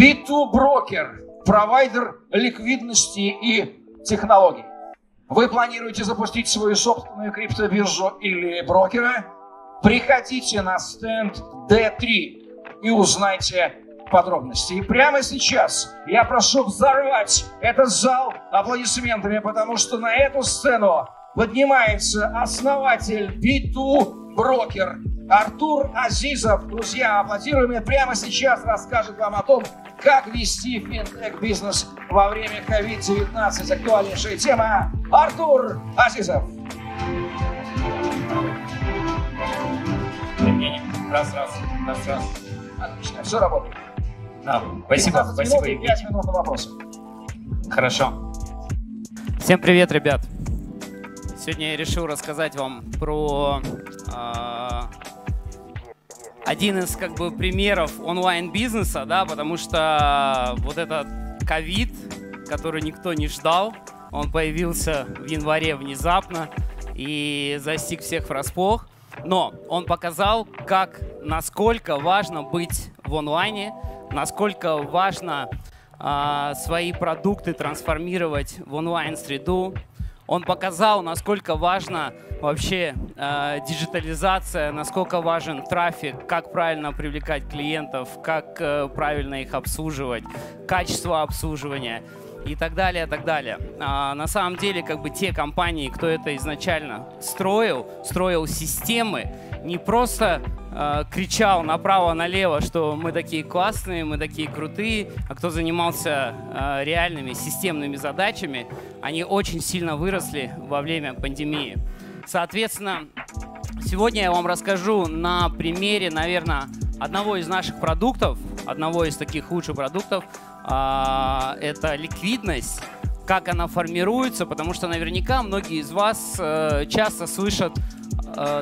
B2Broker, провайдер ликвидности и технологий. Вы планируете запустить свою собственную криптобиржу или брокера? Приходите на стенд D3 и узнайте подробности. И прямо сейчас я прошу взорвать этот зал аплодисментами, потому что на эту сцену поднимается основатель B2Broker Артур Азизов. Друзья, аплодируем, и прямо сейчас расскажет вам о том, как вести финтех-бизнес во время COVID-19. Актуальнейшая тема. Артур Азизов. Раз. Отлично, все работает. Да, спасибо. 5 минут на вопросы. Хорошо. Всем привет, ребят. Сегодня я решил рассказать вам про один из примеров онлайн-бизнеса, да, потому что вот этот ковид, который никто не ждал, он появился в январе внезапно и застиг всех врасплох. Но он показал, насколько важно быть в онлайне, насколько важно свои продукты трансформировать в онлайн-среду. Он показал, насколько важна вообще диджитализация, насколько важен трафик, как правильно привлекать клиентов, как правильно их обслуживать, качество обслуживания и так далее, так далее. На самом деле, те компании, кто это изначально строил системы, не просто кричал направо-налево, что мы такие классные, мы такие крутые, а кто занимался реальными системными задачами, они очень сильно выросли во время пандемии. Соответственно, сегодня я вам расскажу на примере, наверное, одного из наших продуктов, одного из таких лучших продуктов, это ликвидность, как она формируется, потому что наверняка многие из вас часто слышат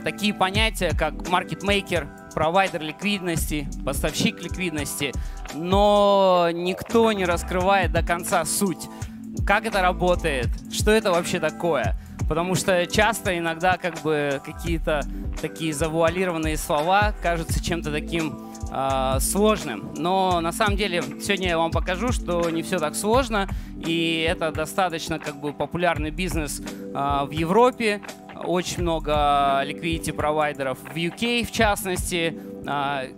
такие понятия, как маркетмейкер, провайдер ликвидности, поставщик ликвидности, но никто не раскрывает до конца суть, как это работает, что это вообще такое. Потому что часто иногда какие-то такие завуалированные слова кажутся чем-то таким сложным. Но на самом деле сегодня я вам покажу, что не все так сложно, и это достаточно популярный бизнес в Европе. Очень много liquidity провайдеров в UK, в частности.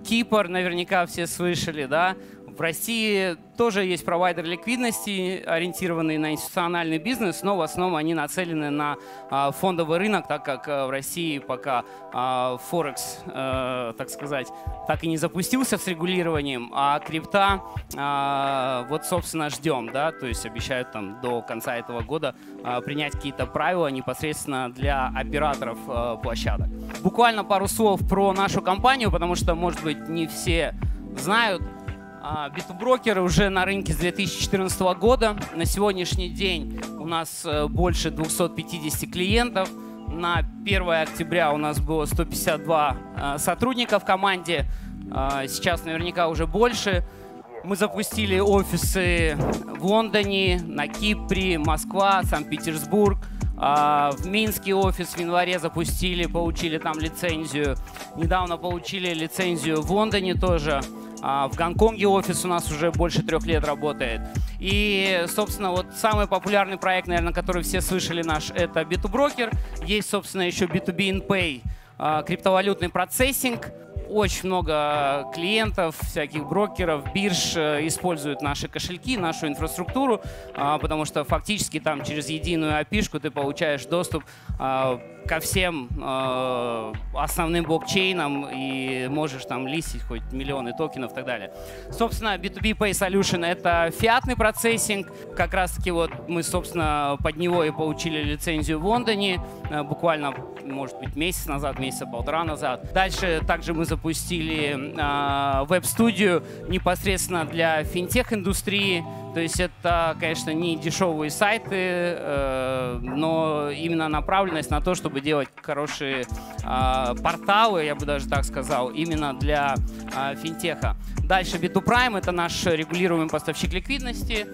Кипр, наверняка все слышали, да? В России тоже есть провайдер ликвидности, ориентированный на институциональный бизнес, но в основном они нацелены на фондовый рынок, так как в России пока Форекс, так сказать, так и не запустился с регулированием, а крипта вот, собственно, ждем, да, то есть обещают там до конца этого года принять какие-то правила непосредственно для операторов площадок. Буквально пару слов про нашу компанию, потому что, может быть, не все знают. B2Broker уже на рынке с 2014 года. На сегодняшний день у нас больше 250 клиентов. На 1 октября у нас было 152 сотрудника в команде. Сейчас наверняка уже больше. Мы запустили офисы в Лондоне, на Кипре, Москва, Санкт-Петербург. В Минске офис в январе запустили, получили там лицензию. Недавно получили лицензию в Лондоне тоже. В Гонконге офис у нас уже больше 3 лет работает. И, собственно, вот самый популярный проект, наверное, который все слышали наш, это B2Broker. Есть, собственно, еще B2B InPay, криптовалютный процессинг. Очень много клиентов, всяких брокеров, бирж используют наши кошельки, нашу инфраструктуру, потому что фактически там через единую API-шку ты получаешь доступ ко всем основным блокчейнам и можешь там листить хоть миллионы токенов и так далее. Собственно, B2B Pay Solution — это фиатный процессинг. Как раз-таки вот мы, собственно, под него и получили лицензию в Лондоне, буквально, может быть, месяца 1.5 назад. Дальше также мы запустили веб-студию непосредственно для финтех-индустрии. То есть это, конечно, не дешевые сайты, но именно направленность на то, чтобы делать хорошие порталы, я бы даже так сказал, именно для финтеха. Дальше B2Prime — это наш регулируемый поставщик ликвидности.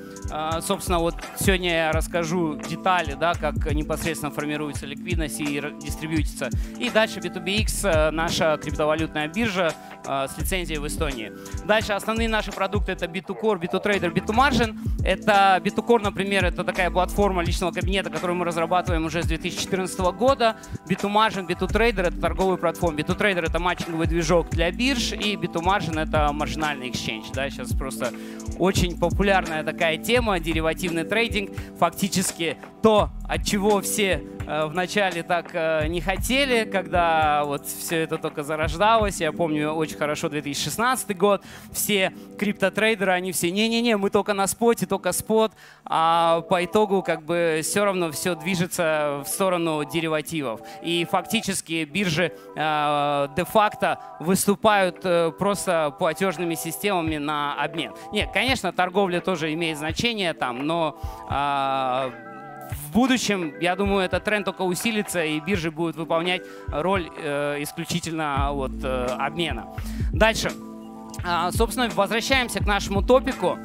Собственно, вот сегодня я расскажу детали, да, как непосредственно формируется ликвидность и дистрибьютится. И дальше B2BX — наша криптовалютная биржа с лицензией в Эстонии. Дальше основные наши продукты — это B2Core, B2Trader, B2Margin. Это B2Core, например, это такая платформа личного кабинета, которую мы разрабатываем уже с 2014 года. B2Margin, B2Trader — это торговые платформы. B2Trader — это матчинговый движок для бирж, и B2Margin — это маржинальный exchange. Да? Сейчас просто очень популярная такая тема, деривативный трейдинг. Фактически то, от чего все вначале так не хотели, когда вот все это только зарождалось. Я помню очень хорошо 2016 год. Все криптотрейдеры, они все не-не-не, мы только на споте, только спот. А по итогу как бы все равно все движется в сторону деривативов. И фактически биржи де-факто выступают просто платежными системами на обмен. Нет, конечно, торговля тоже имеет значение там, но в будущем, я думаю, этот тренд только усилится, и биржи будут выполнять роль исключительно вот, обмена. Дальше. Собственно, возвращаемся к нашему топику.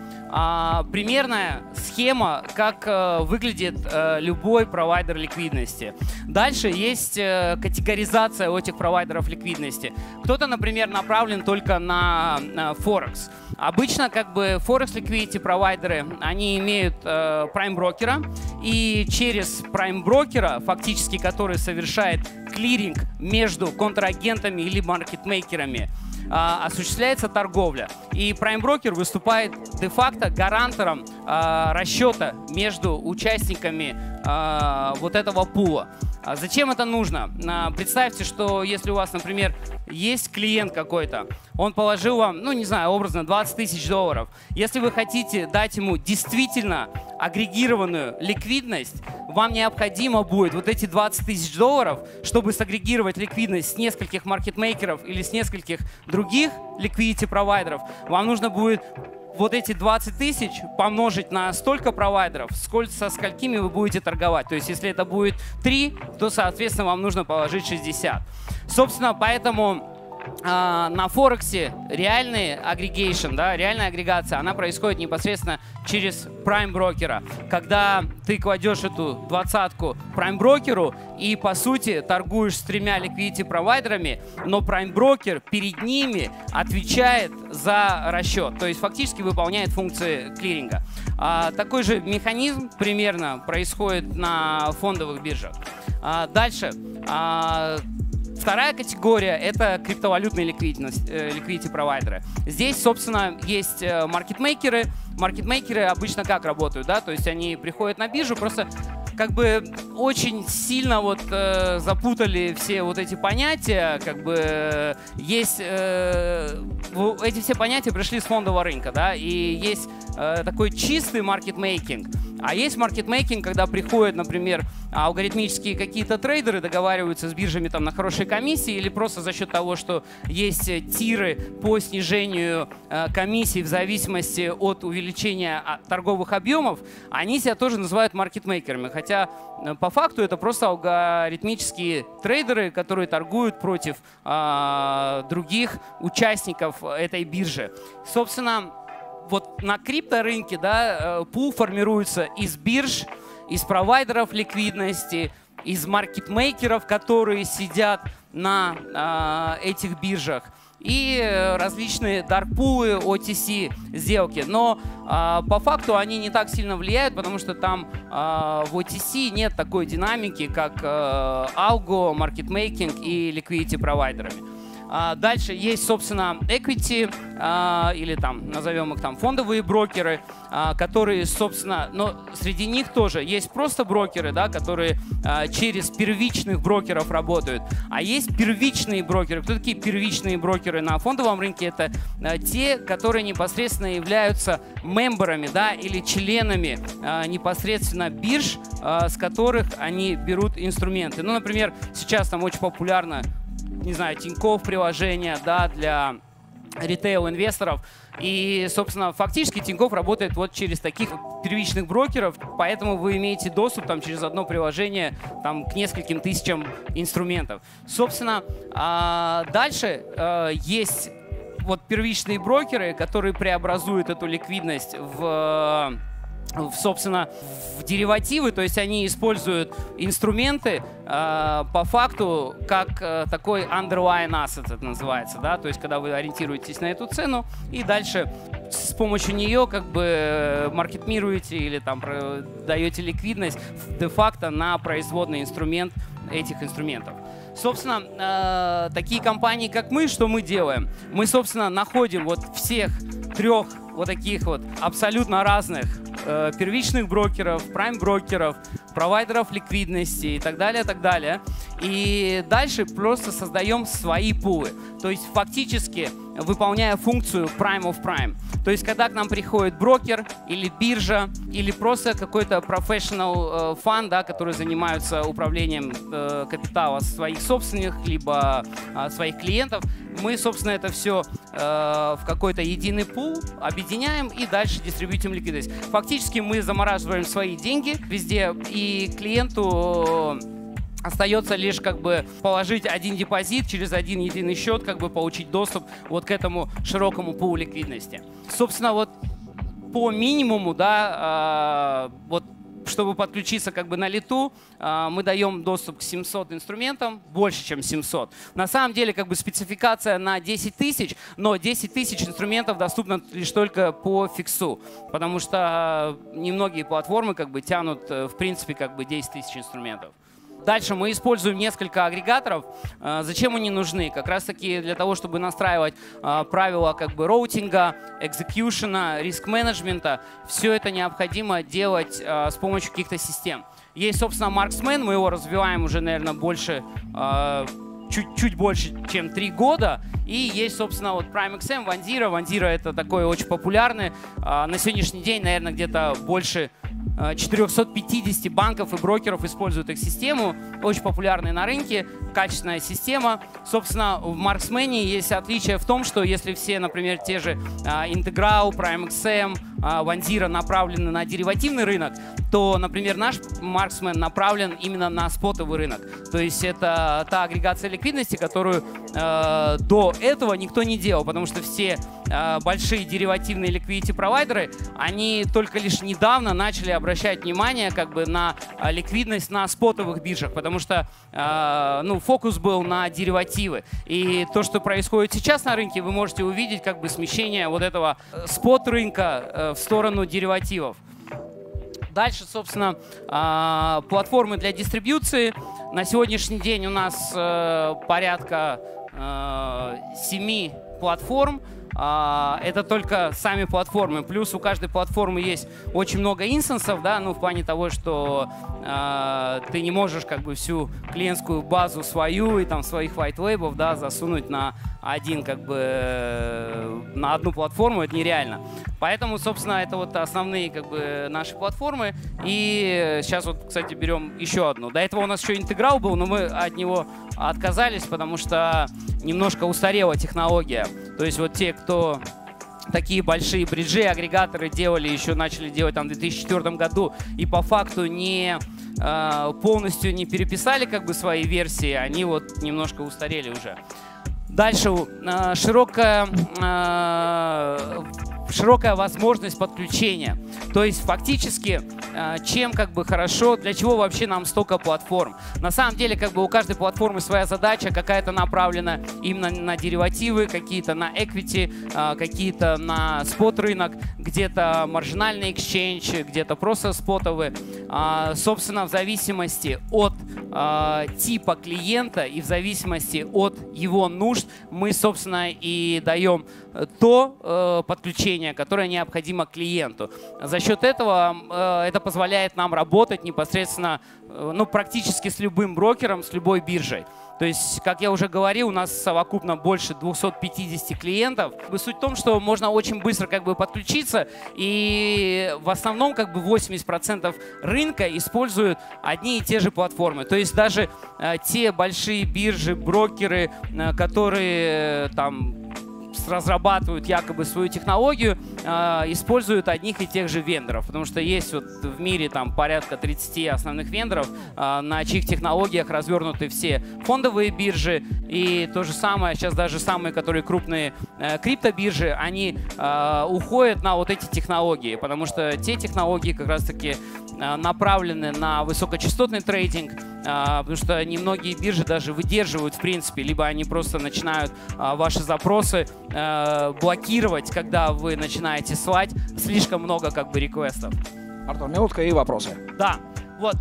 Примерная схема, как выглядит любой провайдер ликвидности. Дальше есть категоризация у этих провайдеров ликвидности. Кто-то, например, направлен только на Форекс. Обычно как бы Forex Liquidity провайдеры, они имеют прайм-брокера, и через прайм-брокера, фактически который совершает клиринг между контрагентами или маркетмейкерами, осуществляется торговля. И прайм-брокер выступает де-факто гарантором расчета между участниками вот этого пула. Зачем это нужно? Представьте, что если у вас, например, есть клиент какой-то, он положил вам, ну не знаю, образно 20 тысяч долларов. Если вы хотите дать ему действительно агрегированную ликвидность, вам необходимо будет вот эти 20 тысяч долларов, чтобы сагрегировать ликвидность с нескольких маркетмейкеров или с нескольких других liquidity провайдеров, вам нужно будет вот эти 20 тысяч помножить на столько провайдеров, со сколькими вы будете торговать. То есть, если это будет 3, то, соответственно, вам нужно положить 60. Собственно, поэтому на Форексе реальный агрегейшн, да, реальная агрегация, она происходит непосредственно через прайм-брокера. Когда ты кладешь эту двадцатку прайм-брокеру и, по сути, торгуешь с 3 ликвидити-провайдерами, но прайм-брокер перед ними отвечает за расчет, то есть фактически выполняет функции клиринга. Такой же механизм примерно происходит на фондовых биржах. Дальше. Вторая категория — это криптовалютные ликвидити-провайдеры. Здесь, собственно, есть маркетмейкеры. Маркетмейкеры обычно как работают, да? То есть они приходят на биржу, просто как бы очень сильно вот запутали все вот эти понятия, как бы есть эти все понятия пришли с фондового рынка, да, и есть такой чистый маркетмейкинг, а есть маркетмейкинг, когда приходят, например, алгоритмические какие-то трейдеры, договариваются с биржами там на хорошей комиссии или просто за счет того, что есть тиры по снижению комиссий в зависимости от увеличения торговых объемов, они себя тоже называют маркетмейкерами. Хотя по факту это просто алгоритмические трейдеры, которые торгуют против других участников этой биржи. Собственно, вот на крипторынке, да, пул формируется из бирж, из провайдеров ликвидности, из маркетмейкеров, которые сидят на этих биржах, и различные даркпулы, OTC сделки. Но по факту они не так сильно влияют, потому что там в OTC нет такой динамики, как алго, маркетмейкинг и liquidity провайдерами. Дальше есть, собственно, equity, или там, назовем их там, фондовые брокеры, которые, собственно, но среди них тоже есть просто брокеры, да, которые через первичных брокеров работают. А есть первичные брокеры. Кто такие первичные брокеры на фондовом рынке? Это те, которые непосредственно являются мемберами, да, или членами непосредственно бирж, с которых они берут инструменты. Ну, например, сейчас там очень популярно, не знаю, Тинькофф приложение, да, для ритейл-инвесторов. И, собственно, фактически Тинькофф работает вот через таких первичных брокеров, поэтому вы имеете доступ там, через одно приложение там, к нескольким тысячам инструментов. Собственно, дальше есть вот первичные брокеры, которые преобразуют эту ликвидность собственно, в деривативы, то есть они используют инструменты по факту как такой underlying asset, это называется, да, то есть когда вы ориентируетесь на эту цену и дальше с помощью нее как бы маркетмируете или там даете ликвидность де-факто на производный инструмент этих инструментов. Собственно, такие компании, как мы, что мы делаем? Мы, собственно, находим вот всех трех вот таких вот абсолютно разных первичных брокеров, прайм-брокеров, провайдеров ликвидности и так далее, так далее. И дальше просто создаем свои пулы. То есть фактически выполняя функцию Prime of Prime. То есть когда к нам приходит брокер или биржа, или просто какой-то professional фонд, да, который занимается управлением капитала своих собственных, либо своих клиентов, мы, собственно, это все в какой-то единый пул объединяем и дальше дистрибьютим ликвидность. Фактически мы замораживаем свои деньги везде, и клиенту остается лишь как бы положить один депозит через один единый счет, как бы получить доступ вот к этому широкому пулу ликвидности. Собственно, вот по минимуму, да, вот чтобы подключиться как бы на лету, мы даем доступ к 700 инструментам, больше, чем 700. На самом деле как бы спецификация на 10 тысяч, но 10 тысяч инструментов доступно лишь только по фиксу, потому что немногие платформы как бы тянут в принципе как бы 10 тысяч инструментов. Дальше мы используем несколько агрегаторов. Зачем они нужны? Как раз таки для того, чтобы настраивать правила как бы роутинга, экзекьюшена, риск-менеджмента. Все это необходимо делать с помощью каких-то систем. Есть, собственно, Marksman, мы его развиваем уже, наверное, больше, чуть больше, чем 3 года. И есть, собственно, вот PrimeXM, Vanzira. Vanzira — это такой очень популярный. На сегодняшний день, наверное, где-то больше 450 банков и брокеров используют их систему. Очень популярная на рынке, качественная система. Собственно, в Marksman есть отличие в том, что если все, например, те же Integral, PrimeXM, Vanzira направлены на деривативный рынок, то, например, наш Marksman направлен именно на спотовый рынок. То есть это та агрегация ликвидности, которую до этого никто не делал, потому что все большие деривативные liquidity-провайдеры, они только лишь недавно начали обращать внимание как бы на ликвидность на спотовых биржах, потому что фокус был на деривативы. И то, что происходит сейчас на рынке, вы можете увидеть как бы смещение вот этого спот-рынка в сторону деривативов. Дальше, собственно, платформы для дистрибьюции. На сегодняшний день у нас порядка 7 платформ. Это только сами платформы. Плюс у каждой платформы есть очень много инстансов, да, в плане того, что ты не можешь как бы всю клиентскую базу свою и там своих white label, да, засунуть на на одну платформу. Это нереально. Поэтому, собственно, это вот основные как бы наши платформы. И сейчас вот, кстати, берем еще одну. До этого у нас еще Integral был, но мы от него отказались, потому что немножко устарела технология. То есть вот те, кто такие большие бриджи, агрегаторы начали делать там в 2004 году и по факту полностью не переписали как бы свои версии, они вот немножко устарели уже. Дальше широкая возможность подключения. То есть фактически чем как бы хорошо, для чего вообще нам столько платформ. На самом деле как бы у каждой платформы своя задача, какая-то направлена именно на деривативы, какие-то на equity, какие-то на спот рынок, где-то маржинальный exchange, где-то просто спотовые. Собственно, в зависимости от типа клиента и в зависимости от его нужд мы, собственно, и даем то подключение, которое необходимо клиенту. За счет этого это позволяет нам работать непосредственно, практически с любым брокером, с любой биржей. То есть, как я уже говорил, у нас совокупно больше 250 клиентов. Суть в том, что можно очень быстро как бы подключиться, и в основном как бы 80% рынка используют одни и те же платформы. То есть даже те большие биржи, брокеры, которые там разрабатывают якобы свою технологию, используют одних и тех же вендоров. Потому что есть вот в мире там порядка 30 основных вендоров, на чьих технологиях развернуты все фондовые биржи. И то же самое, сейчас даже самые, которые крупные криптобиржи, они уходят на вот эти технологии. Потому что те технологии как раз-таки направлены на высокочастотный трейдинг, потому что немногие биржи даже выдерживают в принципе, либо они просто начинают ваши запросы блокировать, когда вы начинаете слать слишком много как бы реквестов. Артур, минутка и вопросы. Да. Вот,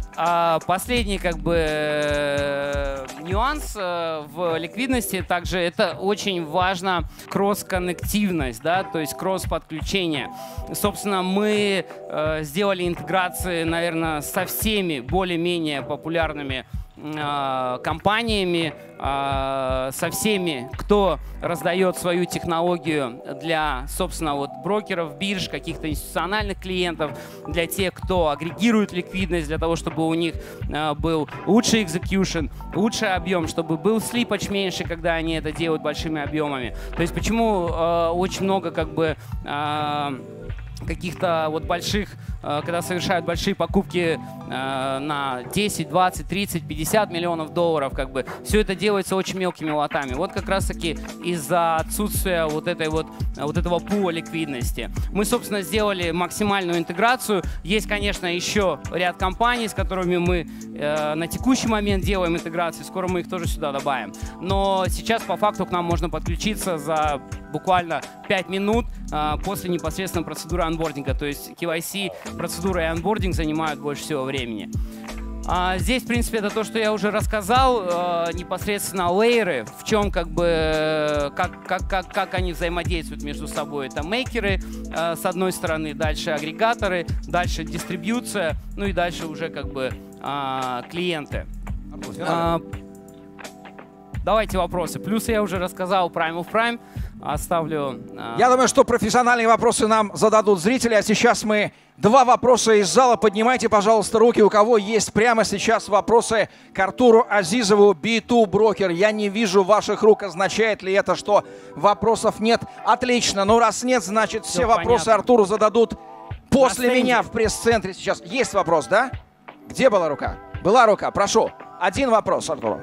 последний как бы нюанс в ликвидности, также это очень важно кросс-коннективность, да, то есть кросс-подключение. Собственно, мы сделали интеграции, наверное, со всеми более-менее популярными компаниями, со всеми, кто раздает свою технологию для, собственно, вот брокеров, бирж, каких-то институциональных клиентов, для тех, кто агрегирует ликвидность, для того, чтобы у них был лучший экзекьюшн, лучший объем, чтобы был слипач меньше, когда они это делают большими объемами. То есть почему очень много как бы каких-то вот больших, когда совершают большие покупки на 10, 20, 30, 50 миллионов долларов, как бы все это делается очень мелкими лотами. Вот как раз-таки из-за отсутствия вот этого пула ликвидности. Мы, собственно, сделали максимальную интеграцию. Есть, конечно, еще ряд компаний, с которыми мы на текущий момент делаем интеграцию. Скоро мы их тоже сюда добавим. Но сейчас по факту к нам можно подключиться за буквально 5 минут после непосредственно процедуры анбординга. То есть KYC процедура и анбординг занимают больше всего времени. Здесь, в принципе, это то, что я уже рассказал. Непосредственно лейеры, в чем как бы, как они взаимодействуют между собой. Это мейкеры с одной стороны, дальше агрегаторы, дальше дистрибьюция, ну и дальше уже как бы клиенты. Давайте вопросы. Плюс я уже рассказал Prime of Prime. Оставлю... Я думаю, что профессиональные вопросы нам зададут зрители. А сейчас мы 2 вопроса из зала. Поднимайте, пожалуйста, руки, у кого есть прямо сейчас вопросы к Артуру Азизову, B2 брокер. Я не вижу ваших рук. Означает ли это, что вопросов нет? Отлично. Ну, раз нет, значит, все вопросы понятно. Артуру зададут после меня в пресс-центре сейчас. Есть вопрос, да? Где была рука? Была рука. Прошу. 1 вопрос, Артуру.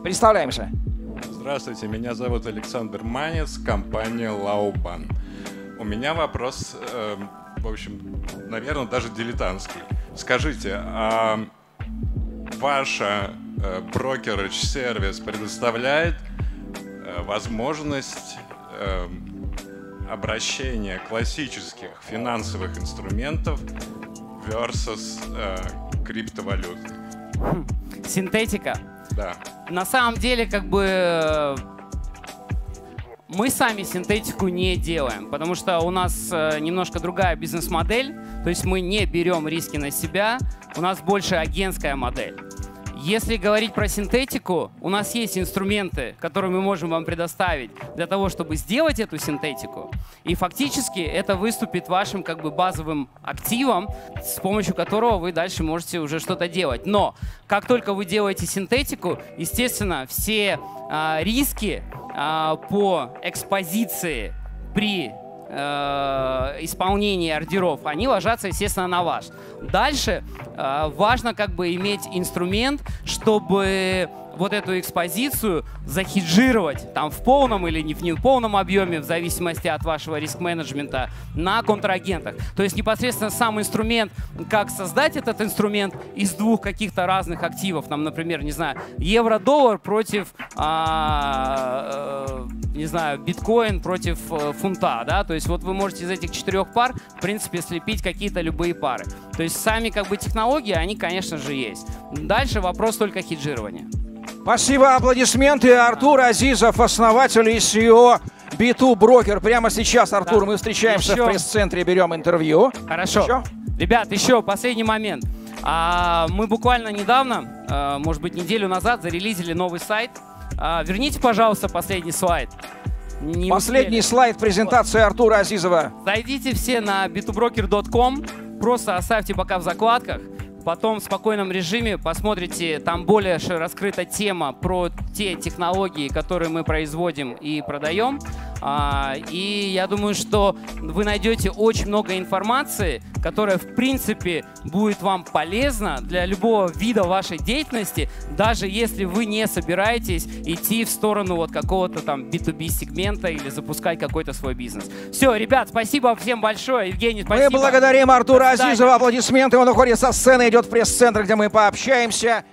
Представляемся. Здравствуйте, меня зовут Александр Манец, компания Lauban. У меня вопрос, в общем, наверное, даже дилетантский. Скажите, а ваша брокеридж-сервис предоставляет возможность обращения классических финансовых инструментов versus криптовалюты? Синтетика. Да. На самом деле, как бы, мы сами синтетику не делаем, потому что у нас немножко другая бизнес-модель, то есть мы не берем риски на себя, у нас больше агентская модель. Если говорить про синтетику, у нас есть инструменты, которые мы можем вам предоставить для того, чтобы сделать эту синтетику. И фактически это выступит вашим как бы базовым активом, с помощью которого вы дальше можете уже что-то делать. Но как только вы делаете синтетику, естественно, все риски по экспозиции при исполнении ордеров, они ложатся, естественно, на вас. Дальше важно как бы иметь инструмент, чтобы вот эту экспозицию захеджировать там в полном или не в полном объеме, в зависимости от вашего риск-менеджмента, на контрагентах. То есть непосредственно сам инструмент, как создать этот инструмент из 2 каких-то разных активов, там, например, не знаю, евро-доллар против, не знаю, биткоин против фунта, да, то есть вот вы можете из этих 4 пар, в принципе, слепить какие-то любые пары. То есть сами как бы технологии, они, конечно же, есть. Дальше вопрос только хеджирования. Спасибо, аплодисменты. Артур Азизов, основатель и CEO B2 брокер. Прямо сейчас, Артур, Да. мы встречаемся Еще. в пресс-центре, берем интервью. Хорошо. Еще? Ребят, еще последний момент. Мы буквально недавно, может быть, неделю назад, зарелизили новый сайт. Верните, пожалуйста, последний слайд. Не Последний успели. слайд презентации Артура Азизова. Зайдите все на b2broker.com, просто оставьте пока в закладках. потом в спокойном режиме посмотрите, там более раскрыта тема про те технологии, которые мы производим и продаем. И я думаю, что вы найдете очень много информации, которая, в принципе, будет вам полезна для любого вида вашей деятельности, даже если вы не собираетесь идти в сторону вот какого-то там B2B сегмента или запускать какой-то свой бизнес. Все, ребят, спасибо всем большое. Евгений, спасибо. Мы благодарим Артура Азизова. Аплодисменты. Он уходит со сцены, идет в пресс-центр, где мы пообщаемся.